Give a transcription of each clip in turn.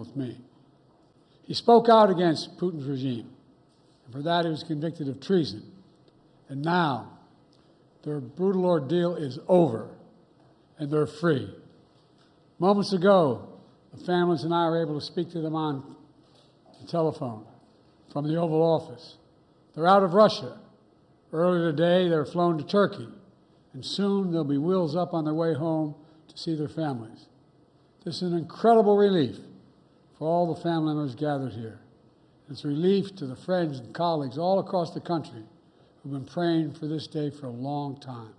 with me. He spoke out against Putin's regime, and for that he was convicted of treason. And now, their brutal ordeal is over, and they're free. Moments ago, the families and I were able to speak to them on the telephone from the Oval Office. They're out of Russia. Earlier today, they were flown to Turkey, and soon they'll be wheels up on their way home to see their families. This is an incredible relief for all the family members gathered here. It's relief to the friends and colleagues all across the country who've been praying for this day for a long time.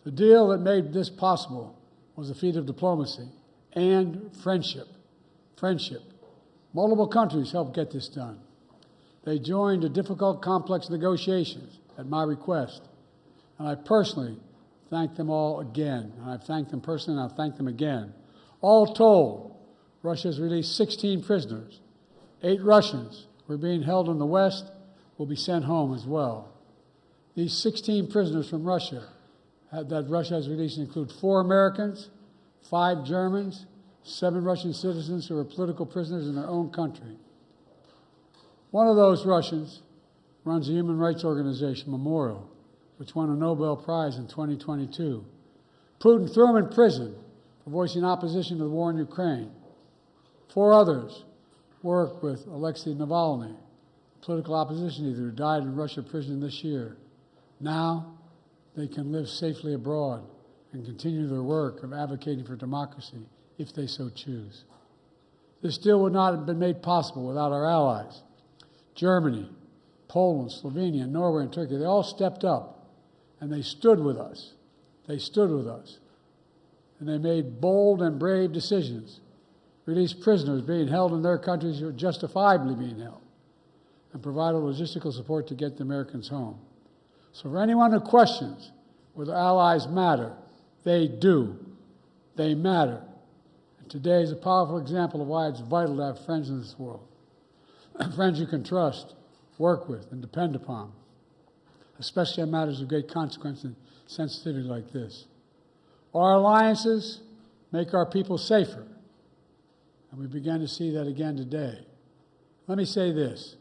The deal that made this possible was a feat of diplomacy and friendship. Friendship. Multiple countries helped get this done. They joined the difficult, complex negotiations at my request, and I personally thank them all again. And I've thanked them personally, and I'll thank them again. All told, Russia has released 16 prisoners. 8 Russians who are being held in the West will be sent home as well. These 16 prisoners from Russia that Russia has released include 4 Americans, 5 Germans, 7 Russian citizens who are political prisoners in their own country. One of those Russians runs a human rights organization, Memorial, which won a Nobel Prize in 2022. Putin threw him in prison for voicing opposition to the war in Ukraine. 4 others work with Alexei Navalny, a political opposition leader who died in Russia prison this year. Now they can live safely abroad and continue their work of advocating for democracy if they so choose. This deal would not have been made possible without our allies. Germany, Poland, Slovenia, Norway, and Turkey, they all stepped up and they stood with us. They stood with us. And they made bold and brave decisions, released prisoners being held in their countries who are justifiably being held, and provided logistical support to get the Americans home. So for anyone who questions whether allies matter, they do. They matter. And today is a powerful example of why it's vital to have friends in this world. Friends you can trust, work with, and depend upon, especially on matters of great consequence and sensitivity like this. Our alliances make our people safer, and we began to see that again today. Let me say this.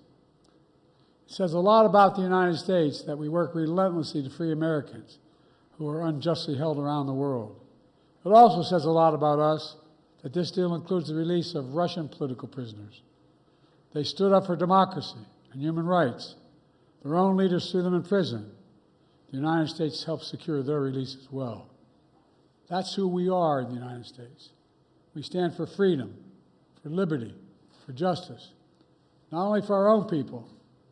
It says a lot about the United States that we work relentlessly to free Americans who are unjustly held around the world. It also says a lot about us that this deal includes the release of Russian political prisoners. They stood up for democracy and human rights. Their own leaders threw them in prison. The United States helped secure their release as well. That's who we are in the United States. We stand for freedom, for liberty, for justice, not only for our own people,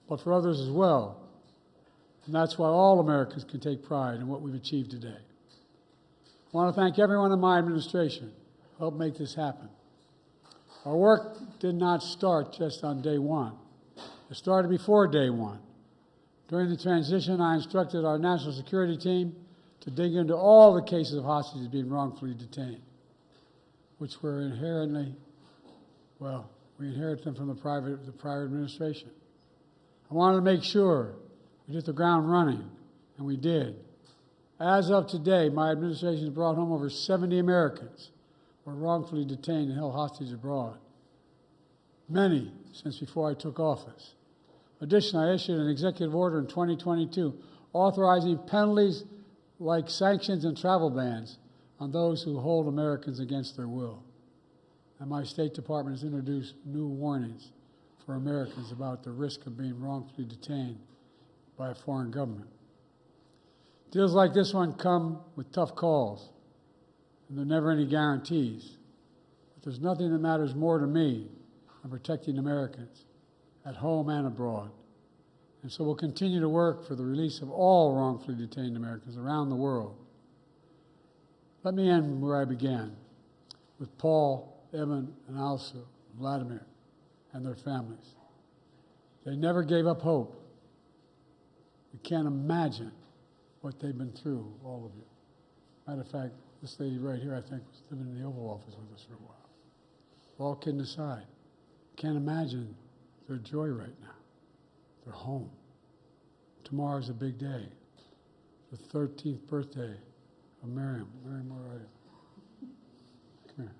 but for others as well. And that's why all Americans can take pride in what we've achieved today. I want to thank everyone in my administration who helped make this happen. Our work did not start just on day one. It started before day one. During the transition, I instructed our national security team to dig into all the cases of hostages being wrongfully detained, which were inherently, well, we inherited them from the prior administration. I wanted to make sure we hit the ground running, and we did. As of today, my administration has brought home over 70 Americans who were wrongfully detained and held hostage abroad, many since before I took office. Additionally, I issued an executive order in 2022 authorizing penalties like sanctions and travel bans on those who hold Americans against their will. And my State Department has introduced new warnings for Americans about the risk of being wrongfully detained by a foreign government. Deals like this one come with tough calls, and there are never any guarantees. But there's nothing that matters more to me than protecting Americans at home and abroad. And so we'll continue to work for the release of all wrongfully detained Americans around the world. Let me end where I began, with Paul, Evan, and also Vladimir and their families. They never gave up hope. We can't imagine what they've been through, all of you. Matter of fact, this lady right here, I think, was living in the Oval Office with us for a while. All kidding aside, can't imagine their joy right now. They're home. Tomorrow's a big day, the 13th birthday of Miriam. Miriam, where are you? Come here.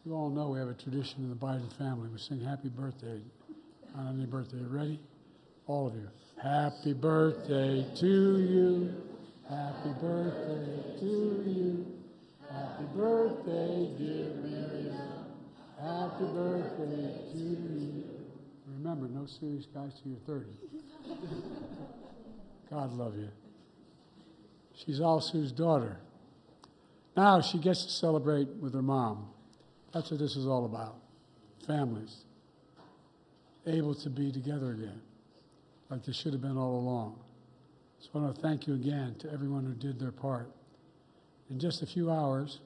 You all know we have a tradition in the Biden family. We sing happy birthday on any birthday. You ready? All of you. Happy birthday to you. Happy birthday to you. Happy birthday, dear Miriam. Happy birthday to you. Remember, no serious guys till you're 30. God love you. She's all Sue's daughter. Now she gets to celebrate with her mom. That's what this is all about. Families able to be together again, like they should have been all along. So I want to thank you again to everyone who did their part. In just a few hours,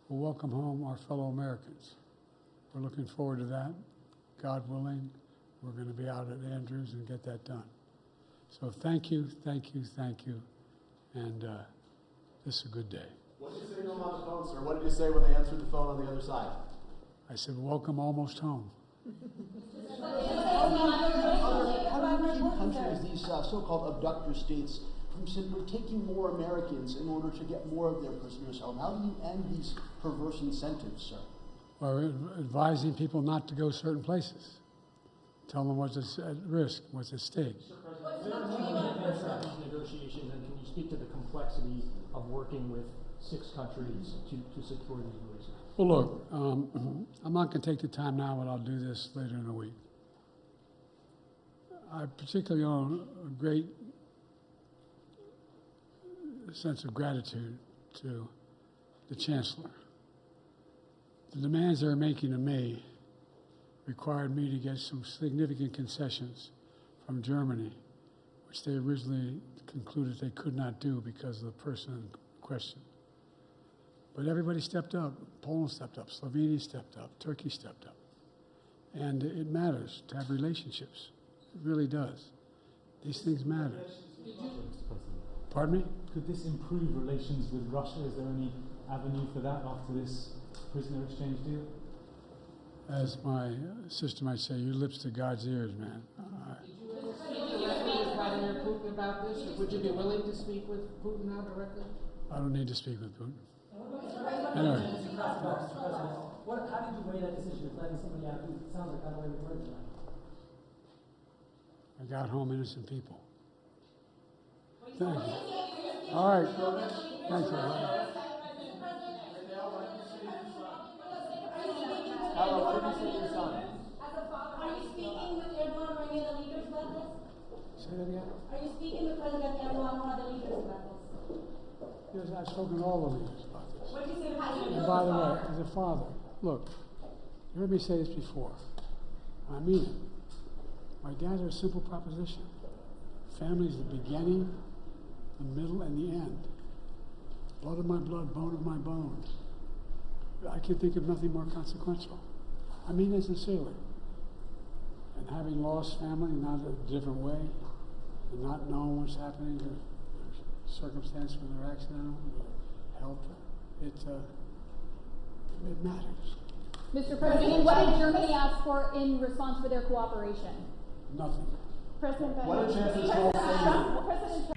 we'll welcome home our fellow Americans. We're looking forward to that. God willing, we're going to be out at Andrews and get that done. So thank you, thank you, thank you, and this is a good day. What did you say to them on the phone, sir? What did you say when they answered the phone on the other side? I said, welcome almost home. How do you keep countries, these so-called abductor states, from simply taking more Americans in order to get more of their prisoners home? How do you end these perverse incentives, sir? Well, we're advising people not to go certain places. Tell them what's at risk, what's at stake. Mr. President, these negotiations, and can you speak to the complexities of working with 6 countries to secure these releases? Well, look, I'm not going to take the time now, but I'll do this later in the week. I particularly owe a great sense of gratitude to the Chancellor. The demands they're making of me required me to get some significant concessions from Germany, which they originally concluded they could not do because of the person in question. But everybody stepped up. Poland stepped up. Slovenia stepped up. Turkey stepped up. And it matters to have relationships. It really does. These things matter. Pardon me? Could this improve relations with Russia? Is there any avenue for that after this prisoner exchange deal? As my sister might say, your lips to God's ears, man. Did you speak with Vladimir Putin about this, or would you be willing to speak with Putin now directly? I don't need to speak with Putin. Anyway. How did you weigh that decision of letting somebody out who sounds like that way we heard tonight? I got home innocent people. Thank you. All right. Thank you. What did you say to your son? Are you speaking with Erdogan or any of the leaders about this? Say that again? Are you speaking with President Erdogan or other leaders about this? Yes, I've spoken to all the leaders about this. What do you say about And by the way, as a father, look, you heard me say this before. I mean it. My dad had a simple proposition. Family is the beginning, the middle, and the end. Blood of my blood, bone of my bones. I can think of nothing more consequential. I mean it sincerely. And having lost family, not a different way, and not knowing what's happening, their circumstance when they're accidental, their health, it matters. Mr. President, what did Germany ask for in response for their cooperation? Nothing. President Biden. What did Chancellor Scholz say? President